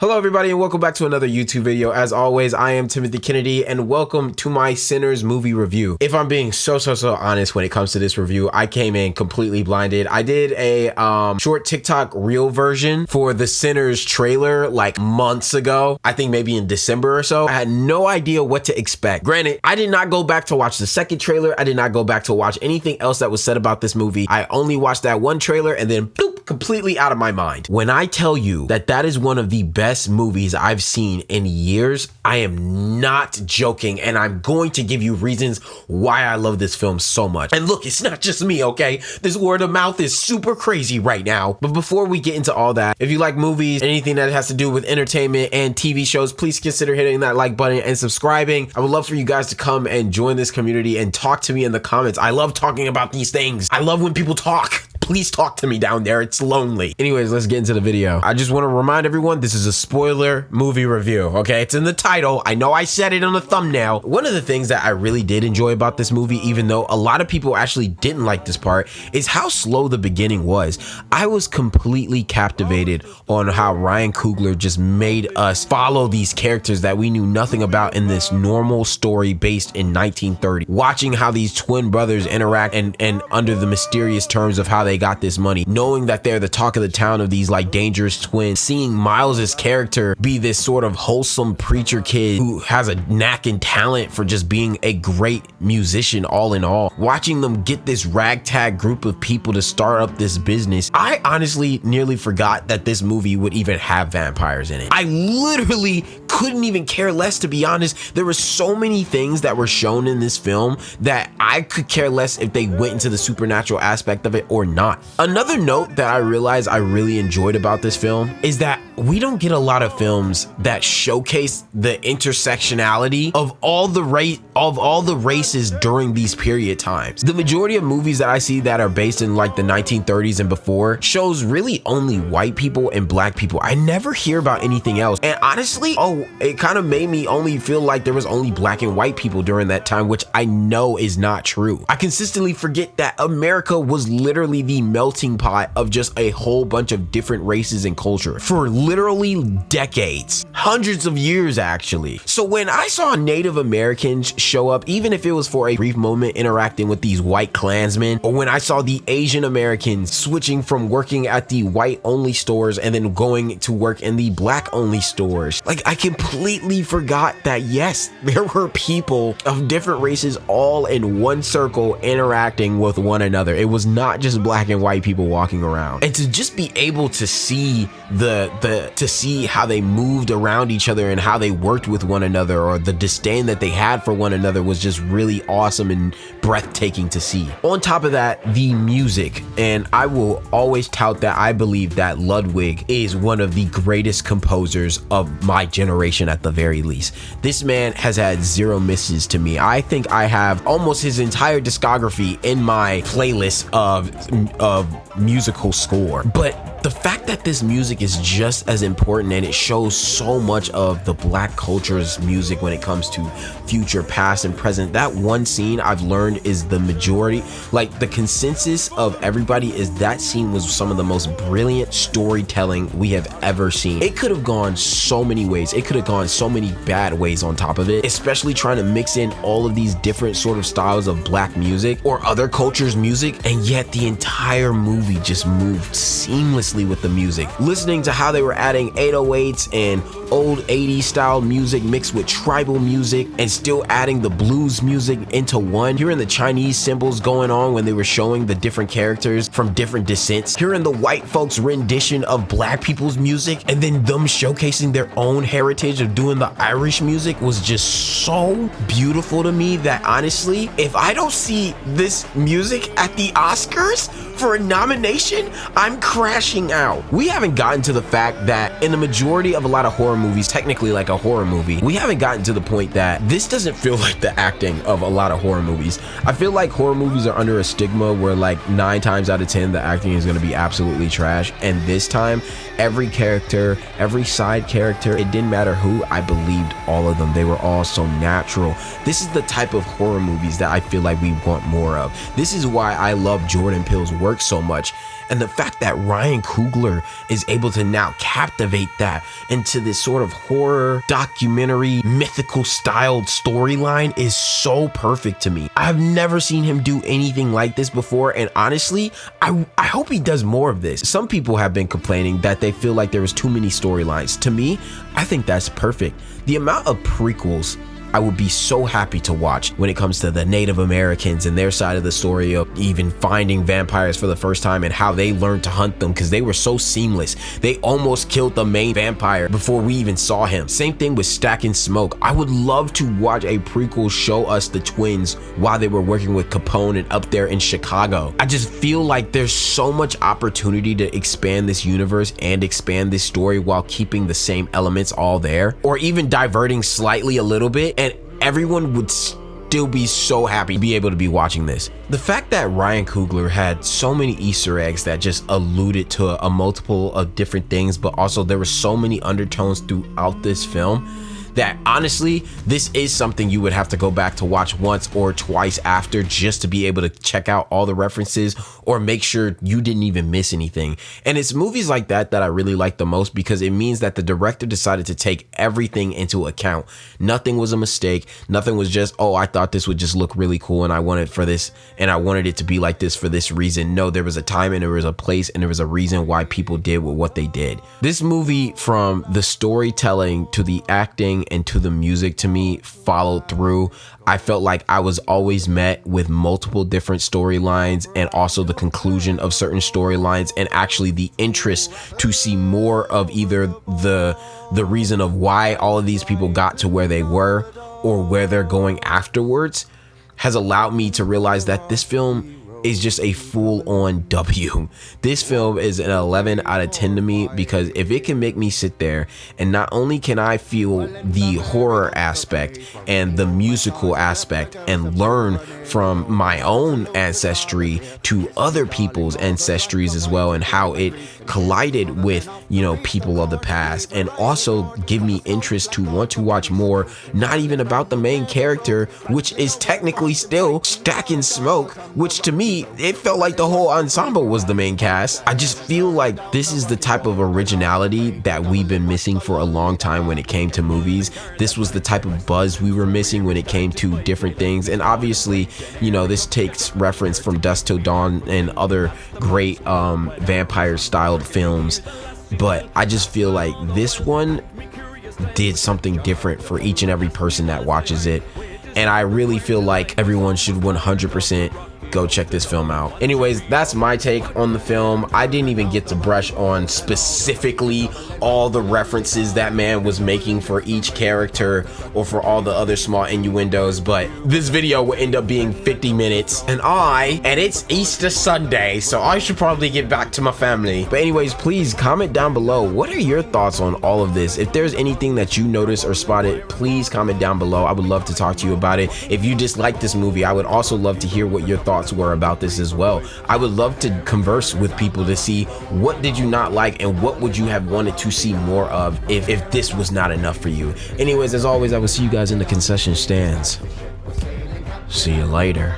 Hello everybody and welcome back to another YouTube video. As always, I am Timothy Kennedy and welcome to my Sinners movie review. If I'm being so honest when it comes to this review, I came in completely blinded. I did a short TikTok reel version for the Sinners trailer like months ago. I think maybe in December or so. I had no idea what to expect. Granted, I did not go back to watch the second trailer. I did not go back to watch anything else that was said about this movie. I only watched that one trailer and then bloop, completely out of my mind. When I tell you that that is one of the best movies I've seen in years, I am not joking, and I'm going to give you reasons why I love this film so much. And look, it's not just me, okay? This word of mouth is super crazy right now. But before we get into all that, if you like movies, anything that has to do with entertainment and TV shows, please consider hitting that like button and subscribing. I would love for you guys to come and join this community and talk to me in the comments. I love talking about these things. I love when people talk. Please talk to me down there. It's lonely. Anyways, let's get into the video. I just want to remind everyone, this is a spoiler movie review, okay? It's in the title. I know I said it on the thumbnail. One of the things that I really did enjoy about this movie, even though a lot of people actually didn't like this part, is how slow the beginning was. I was completely captivated on how Ryan Coogler just made us follow these characters that we knew nothing about in this normal story based in 1930. Watching how these twin brothers interact and under the mysterious terms of how they got this money, knowing that they're the talk of the town of these like dangerous twins, seeing Miles's character be this sort of wholesome preacher kid who has a knack and talent for just being a great musician all in all, watching them get this ragtag group of people to start up this business. I honestly nearly forgot that this movie would even have vampires in it. I literally couldn't even care less, to be honest. There were so many things that were shown in this film that I could care less if they went into the supernatural aspect of it or not. Another note that I realized I really enjoyed about this film is that we don't get a lot of films that showcase the intersectionality of all the races during these period times. The majority of movies that I see that are based in like the 1930s and before shows really only white people and black people. I never hear about anything else. And honestly, it kind of made me only feel like there was only black and white people during that time, which I know is not true. I consistently forget that America was literally the melting pot of just a whole bunch of different races and culture for literally decades, hundreds of years actually. So when I saw Native Americans show up, even if it was for a brief moment interacting with these white Klansmen, or when I saw the Asian Americans switching from working at the white only stores and then going to work in the black only stores, like I completely forgot that yes, there were people of different races all in one circle interacting with one another. It was not just black and white people walking around. And to just be able to see to see how they moved around each other and how they worked with one another, or the disdain that they had for one another, was just really awesome and breathtaking to see. On top of that, the music, and I will always tout that I believe that Ludwig is one of the greatest composers of my generation at the very least. This man has had zero misses to me. I think I have almost his entire discography in my playlist of musical score. But the fact that this music is just as important, and it shows so much of the black culture's music when it comes to future, past, and present. That one scene I've learned is the majority, like the consensus of everybody, is that scene was some of the most brilliant storytelling we have ever seen. It could have gone so many ways. It could have gone so many bad ways on top of it, especially trying to mix in all of these different sort of styles of black music or other cultures' music, and yet the entire movie just moved seamlessly with the music. Listening to how they were adding 808s and old 80s style music mixed with tribal music and still adding the blues music into one. Hearing the Chinese symbols going on when they were showing the different characters from different descents. Hearing the white folks' rendition of black people's music and then them showcasing their own heritage of doing the Irish music was just so beautiful to me that honestly, if I don't see this music at the Oscars for a nomination, I'm crashing out. We haven't gotten to the fact that in the majority of a lot of horror movies, technically like a horror movie, we haven't gotten to the point that this doesn't feel like the acting of a lot of horror movies. I feel like horror movies are under a stigma where like 9 times out of 10 the acting is going to be absolutely trash, and this time every character, every side character, it didn't matter who, I believed all of them. They were all so natural. This is the type of horror movies that I feel like we want more of. This is why I love Jordan Peele's work so much. And the fact that Ryan Coogler is able to now captivate that into this sort of horror, documentary, mythical styled storyline is so perfect to me. I've never seen him do anything like this before, and honestly, I hope he does more of this. Some people have been complaining that they feel like there was too many storylines. To me, I think that's perfect. The amount of prequels I would be so happy to watch when it comes to the Native Americans and their side of the story of even finding vampires for the first time and how they learned to hunt them, because they were so seamless. They almost killed the main vampire before we even saw him. Same thing with Stack and Smoke. I would love to watch a prequel show us the twins while they were working with Capone and up there in Chicago. I just feel like there's so much opportunity to expand this universe and expand this story while keeping the same elements all there, or even diverting slightly a little bit, and everyone would still be so happy to be able to be watching this. The fact that Ryan Coogler had so many Easter eggs that just alluded to a multiple of different things, but also there were so many undertones throughout this film that honestly, this is something you would have to go back to watch once or twice after just to be able to check out all the references or make sure you didn't even miss anything. And it's movies like that that I really like the most, because it means that the director decided to take everything into account. Nothing was a mistake. Nothing was just, oh, I thought this would just look really cool and I wanted for this and I wanted it to be like this for this reason. No, there was a time and there was a place and there was a reason why people did what they did. This movie, from the storytelling to the acting and to the music, to me followed through. I felt like I was always met with multiple different storylines, and also the conclusion of certain storylines, and actually the interest to see more of either the reason of why all of these people got to where they were or where they're going afterwards, has allowed me to realize that this film is just a full-on W. This film is an 11 out of 10 to me, because if it can make me sit there and not only can I feel the horror aspect and the musical aspect and learn from my own ancestry to other people's ancestries as well, and how it collided with, you know, people of the past, and also give me interest to want to watch more, not even about the main character, which is technically still Stack and Smoke, which to me, it felt like the whole ensemble was the main cast. I just feel like this is the type of originality that we've been missing for a long time when it came to movies. This was the type of buzz we were missing when it came to different things. And obviously, you know, this takes reference from Dusk Till Dawn and other great vampire styled films. But I just feel like this one did something different for each and every person that watches it. And I really feel like everyone should 100% go check this film out. Anyways, that's my take on the film. I didn't even get to brush on specifically all the references that man was making for each character or for all the other small innuendos, but this video will end up being 50 minutes and it's Easter Sunday, so I should probably get back to my family. But anyways, please comment down below, what are your thoughts on all of this? If there's anything that you noticed or spotted, please comment down below. I would love to talk to you about it. If you dislike this movie, I would also love to hear what your thoughts were about this as well. I would love to converse with people to see what did you not like and what would you have wanted to see more of if this was not enough for you. Anyways, as always, I will see you guys in the concession stands. See you later.